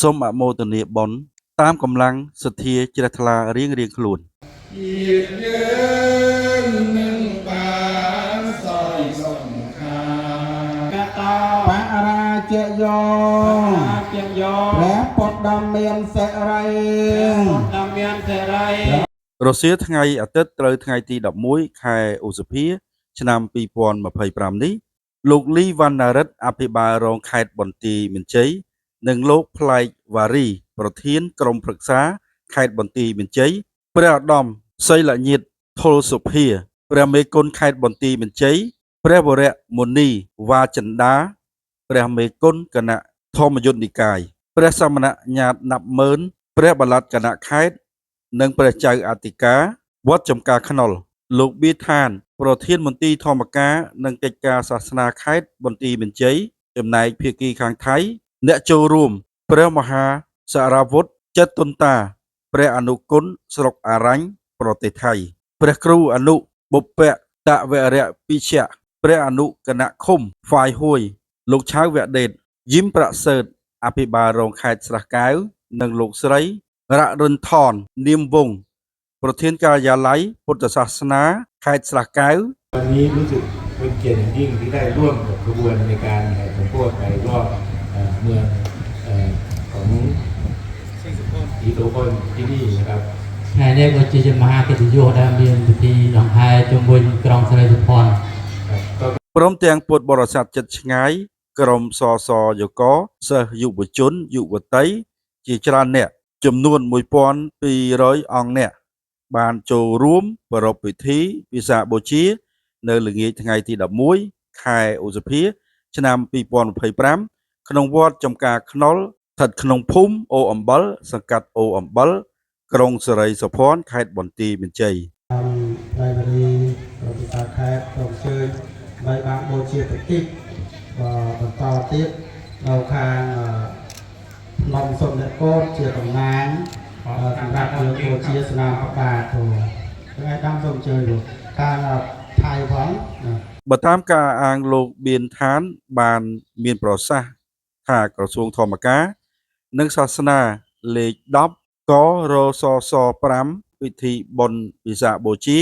សូមអមោទនាបុណ្យតាមកម្លាំងសទ្ធាជ្រះថ្លារៀងខ្លួនជាតិយើងនឹងបានសោយសុខខាកតោបរាជយោព្រះពុទ្ធដ៏មានសិរីរសៀលថ្ងៃអាទិត្យត្រូវថ្ងៃទី11ខែឧសភាឆ្នាំ2025នេះលោកលីវណ្ណារិទ្ធអភិបាលរងខេត្តបន្ទាយមានជ័យនិងលោកប្លែកវ៉ារីប្រធានក្រុមប្រឹក្សាខេត្តបន្ទាយមានជ័យព្រះឧត្តមសីលញាតិថុលសុភាព្រះមេគុណខេត្តបន្ទាយមានជ័យព្រះវរៈមុនីវ៉ាចិន្តាព្រះមេគុណគណៈធម្មយុត្តនិកាយព្រះសមណញាតណាប់ម៉ឺនព្រះបល័តគណៈខេត្តនិងព្រះចៅអធិការវត្តចំការខ្នុលលោកបៀឋានប្រធានមន្ទីរធម្មការនិងកិច្ចការសាសនាខេត្តបន្ទាយមានជ័យចំណែកភាគីខាងថៃអ្នកចូលរួមព្រះមហាសារវុធចិត្តតុនតាព្រះអនុគុណស្រុកអារ៉ាញ់ប្រទេសថៃព្រះគ្រូអនុបុព្វតវរៈពិជ្ជៈព្រះអនុគណៈឃុំហ្វាយហួយលោកឆៅវដេតយឹមប្រសើតអភិបាលរងខេត្តស្រះកែវនិងលោកស្រីរៈរិនថននាមវងប្រធានការិយាល័យពុទ្ធសាសនាខេត្តស្រះកែវวันนี้รู้สึกเป็นเกียรติอย่างยิ่งที่ได้ร่วมกับขบวนในการแห่สมโภชไปรอบเมืองของอีโตพนที่นี่นะครับថ្ងៃនេះក៏ជាមហាកិត្តិយសដែលមានពិធីដង្ហែជុំវិញក្រុងសិរីសុភ័ណ្ឌព្រមទាំងពុទ្ធបរិស័ទចិត្តឆ្ងាយក្រុមសសយកសិស្សយុវជនយុវតីជាច្រើនអ្នកចំនួន1200អង្គអ្នកបានចូលរួមប្រារព្ធពិធីវិសាខបូជានៅល្ងាចថ្ងៃទី11ខែឧសភាឆ្នាំ2025ក្នុងវត្តចំការខ្នុលស្ថិតក្នុងភូមិអូអំបិលសង្កាត់អូអំបិលក្រុងសិរីសុភ័ណ្ឌខេត្តបន្ទាយមានជ័យហើយវរីប្រតិបត្តិខេត្តសូមអញ្ជើញបីបានបូជាប្រតិកបន្តទៀតនៅខាងនំសុំអ្នកកោតជាតំណាងសម្រាប់យើងបូជាស្នាមប្របាទទូថ្ងៃតាមសូមអញ្ជើញលោកខាងថៃផងបើតាមការអាងលោកបៀនឋានបានមានប្រសាសន៍ថាក្រសួងធម្មការនិងសាសនាលេខ10ករសស5ពិធីបុណ្យវិសាខបូជា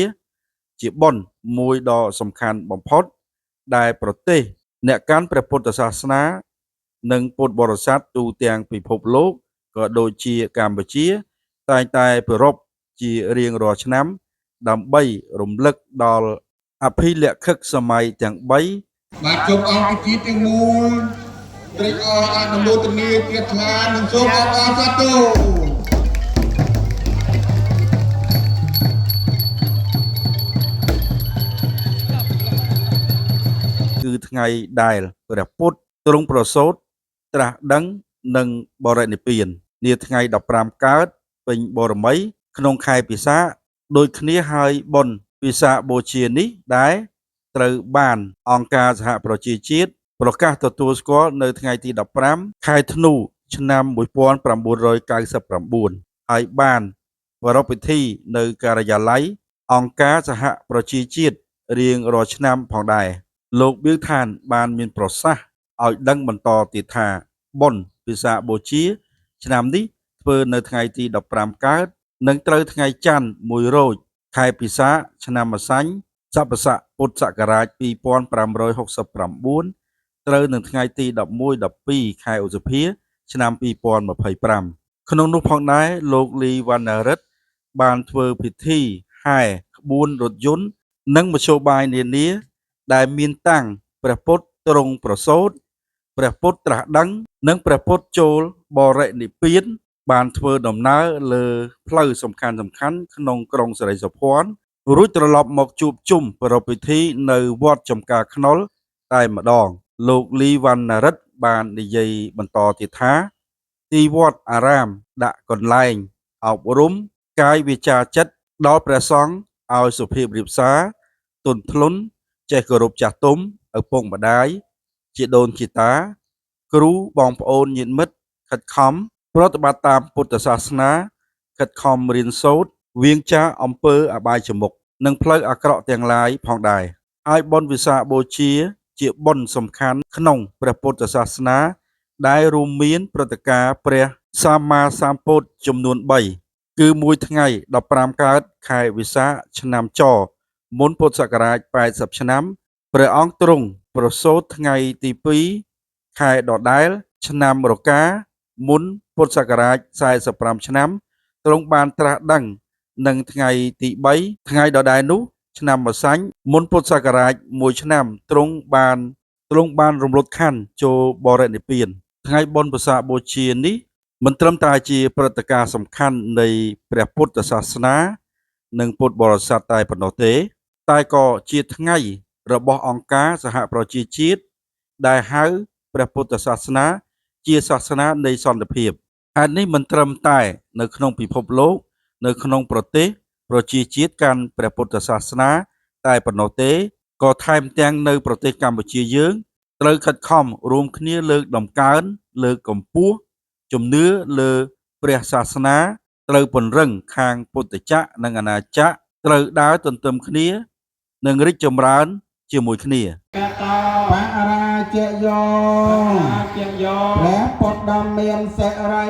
បុណ្យមួយដ៏សំខាន់បំផុតដែលប្រទេសអ្នកកាន់ព្រះពុទ្ធសាសនានិងពុទ្ធបរិស័ទទូទាំងពិភពលោកក៏ដូចជាកម្ពុជាតែងតែប្រារព្ធជារៀងរាល់ឆ្នាំដើម្បីរំលឹកដល់អភិលក្ខិកសម័យទាំង3បាទជុំអង្គពិធីទាំងមូលត្រេកអរអនុមោទនាជ្រះថ្លានិងសូមអបអរសាទរគឺថ្ងៃដែលព្រះពុទ្ធទ្រង់ប្រសូតត្រាស់ដឹងនិងបរិនិព្វាននាថ្ងៃ15កើតពេញបូរមីក្នុងខែពិសាខដូចគ្នាហើយបុណ្យវិសាខបូជានេះដែរត្រូវបានអង្គការសហប្រជាជាតិប្រកាសទទួលស្គាល់នៅថ្ងៃទី15ខែធ្នូឆ្នាំ1999ហើយបានប្រារព្ធពិធីនៅការិយាល័យអង្គការសហប្រជាជាតិរៀងរាល់ឆ្នាំផងដែរលោកបៀឋានបានមានប្រសាសន៍ឲ្យដឹងបន្តទៀតថាបុណ្យវិសាខបូជាឆ្នាំនេះធ្វើនៅថ្ងៃទី15កើតនិងត្រូវថ្ងៃច័ន្ទ1រោចខែពិសាខឆ្នាំម្សាញ់ស័ព្ទស័កពុទ្ធសករាជ2569ត្រូវនឹងថ្ងៃទី11-12ខែឧសភាឆ្នាំ2025ក្នុងនោះផងដែរលោកលីវណ្ណារិទ្ធបានធ្វើពិធីហែក្បួនរថយន្តនិងមធ្យោបាយនានាដែលមានតាំងព្រះពុទ្ធទ្រង់ប្រសូតព្រះពុទ្ធត្រាស់ដឹងនិងព្រះពុទ្ធចូលបរិនិព្វានបានធ្វើដំណើរលើផ្លូវសំខាន់ក្នុងក្រុងសិរីសុភ័ណ្ឌរួចត្រឡប់មកជួបជុំប្រារព្ធពិធីនៅវត្តចំការខ្នុលតែម្ដងលោកលីវណ្ណារិទ្ធបាននិយាយបន្តទៀតថាទីវត្តអារាមដាក់កន្លែងអប់រំកាយវាចាចិត្តដល់ព្រះសង្ឃឲ្យសុភាពរាបសារទន់ភ្លន់ចេះគោរពចាស់ទុំឪពុកម្ដាយជាដូនជាតាគ្រូបងប្អូនញាតិមិត្តខិតខំប្រតិបត្តិតាមពុទ្ធសាសនាខិតខំរៀនសូត្រវៀងចាកអំពើអបាយជមុខនិងផ្លូវអាក្រក់ទាំងឡាយផងដែរហើយបុណ្យវិសាខបូជាបុណ្យសំខាន់ក្នុងព្រះពុទ្ធសាសនាដែលរួមមានព្រឹត្តិការណ៍ព្រះ សម្មាសម្ពុទ្ធចំនួន3គឺមួយថ្ងៃ15កើតខែវិសាខឆ្នាំចមុនពុទ្ធសករាជ80ឆ្នាំព្រះអង្គទ្រង់ប្រសូតថ្ងៃទី2ខែដដែលឆ្នាំរកាមុនពុទ្ធសករាជ45ឆ្នាំទ្រង់បានត្រាស់ដឹងនឹងថ្ងៃទី3ថ្ងៃដដែលនោះឆ្នាំម្សាញ់មុនពុទ្ធសករាជ1ឆ្នាំទ្រង់បានរំលត់ខណ្ឌចូលបរិនិព្វានថ្ងៃបុណ្យវិសាខបូជានេះមិនត្រឹមតែជាព្រឹត្តិការណ៍សំខាន់នៃព្រះពុទ្ធសាសនានិងពុទ្ធបរិស័ទតែប៉ុណ្ណោះទេតែក៏ជាថ្ងៃរបស់អង្គការសហប្រជាជាតិដែលហៅព្រះពុទ្ធសាសនាជាសាសនានៃសន្តិភាពហេតុនេះមិនត្រឹមតែនៅក្នុងពិភពលោកនៅក្នុងប្រទេសប្រជាជាតិកាន់ព្រះពុទ្ធសាសនាតែប៉ុណ្ណោះទេក៏ថែមទាំងនៅប្រទេសកម្ពុជាយើងត្រូវខិតខំរួមគ្នាលើកតម្កើងលើកកម្ពស់ជំនឿលើព្រះសាសនាត្រូវពង្រឹងខាងពុទ្ធចក្រនិងអាណាចក្រត្រូវដើរទន្ទឹមគ្នានិងរីកចម្រើនជាមួយគ្នា បរាជយោព្រះពុទ្ធដ៏មានសិរី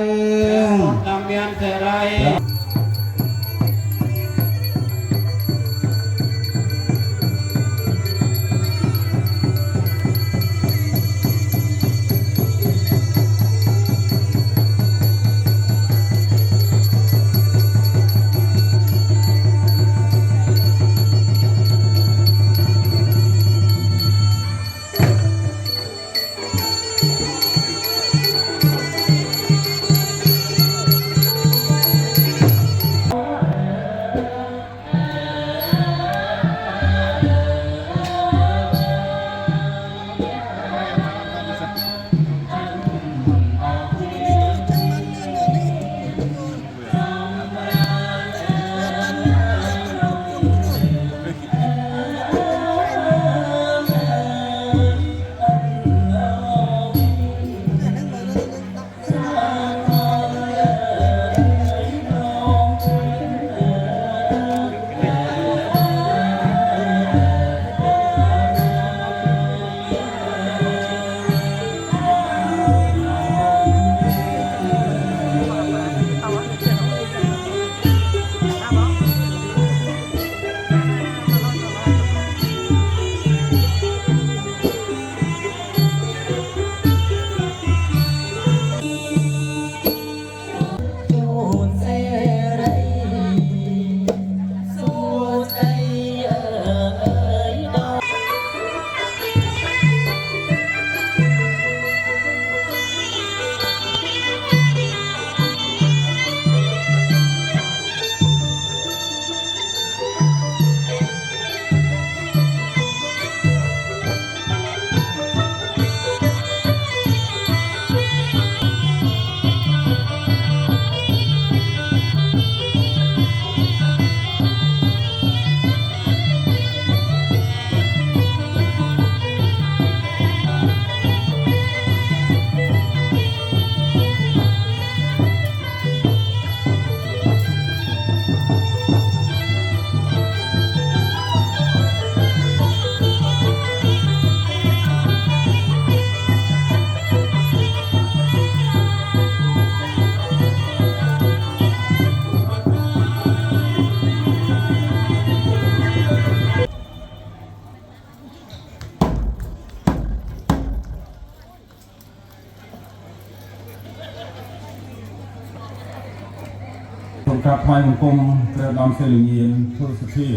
ผมกราบថ្វាយបង្គំព្រះឧត្តមសិរិញ្ញាណទូលសភា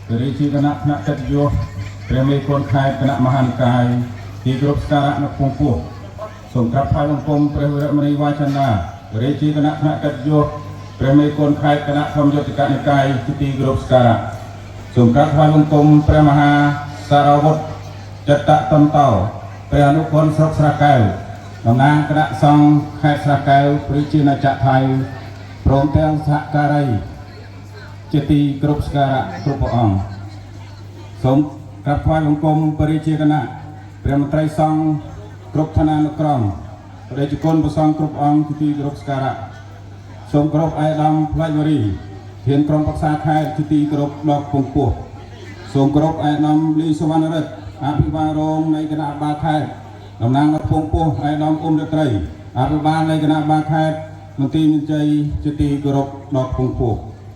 ព្រះរាជាគណៈថ្នាក់កិត្តិយសព្រះមេគុណខេត្តគណៈមហានកាយទីគោរពសក្ការៈនៅខ្ពង់ខ្ពស់សូមក្រាបថ្វាយបង្គំព្រះវរមនីវាចាណាព្រះរាជាគណៈថ្នាក់កិត្តិយសព្រះមេគុណខេត្តគណៈធម្មយុត្តិកនិកាយទីគោរពសក្ការៈសូមក្រាបថ្វាយបង្គំព្រះមហាសារវុធចិត្តតន្តោព្រះអនុគុណស្រុកស្រែកែវតំណាងគណៈសង្ឃខេត្តស្រែកែវប្រជាណាចក្រថៃព្រមទាំងសហការីជាទីគោរពសក្ការៈគ្រប់ព្រះអង្គសូមក្រាបថ្វាយបង្គំព្រះរាជាគណៈព្រះមន្ត្រីសង្ឃគ្រប់ឋានានុក្រមព្រះរាជគុណព្រះសង្ឃគ្រប់អង្គជាទីគោរពសក្ការៈសូមគោរពឯកឧត្តមផ្លាច់វរីធានក្រុមប្រឹក្សាខេត្តជាទីគោរពដល់ពងពោះសូមគោរពឯកឧត្តមលីសវណ្ណរិទ្ធអភិបាលរងនៃគណៈបាលខេត្តតំណាងដល់ពងពោះឯកឧត្តមអ៊ុំរាត្រី អភិបាលនៃគណៈបាលខេត្តមន្ទីរមានជ័យជាទីគោរពដល់ពងពោះ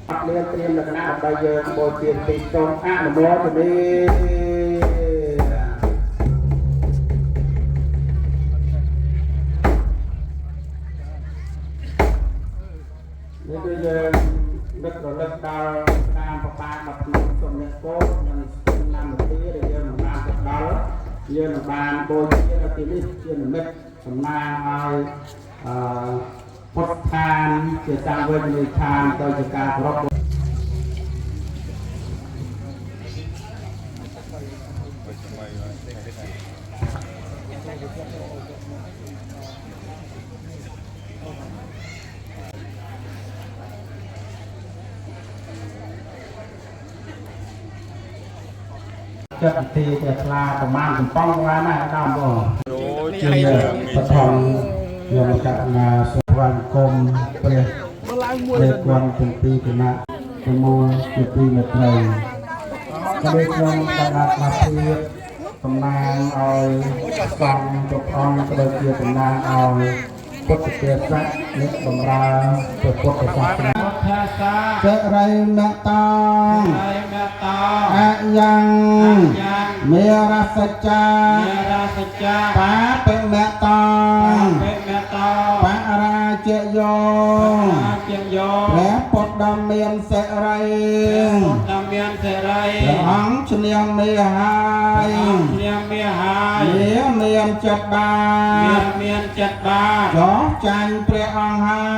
អត់មានត្រៀមលក្ខណៈដើម្បីយើងបូជាទីសូមអនុមោទនានេះគឺយើងដឹករលឹកដល់តាមប្របាដល់ក្នុងសំណាក់កូននិងឆ្នាំនាទីដែលយើងនឹងបានទៅដល់យើងនឹងបានបូជានៅទីនេះជានិមិត្តសំណាងឲ្យពុទ្ធឋានជាតាវេទនីឋានទៅជាការគោរពចិត្តទីជាខ្លាប្រមាណកំប៉ុងបានណាដល់បងជាបឋមខ្ញុំកណាសុវណ្ណគុំព្រះលេខគាត់ទាំងពីរគណៈជាមួយជាពីរមេត្រីក៏ដូចខ្ញុំបានអាត្មាភាពតំណាងឲ្យសង្ឃគ្រប់អង្គក៏ដូចជាតំណាងឲ្យពុទ្ធភាសៈអ្នកបម្រើព្រះពុទ្ធសាសនាសិរិមតងអយ៉ាងមេរសច្ចាបាបិមតងបរាជយោព្រះពុទ្ធដ៏មានសិរីព្រះអង្គឈ្នះមេហើយមានចិត្តបាចោះចាញ់ព្រះអង្គហើយ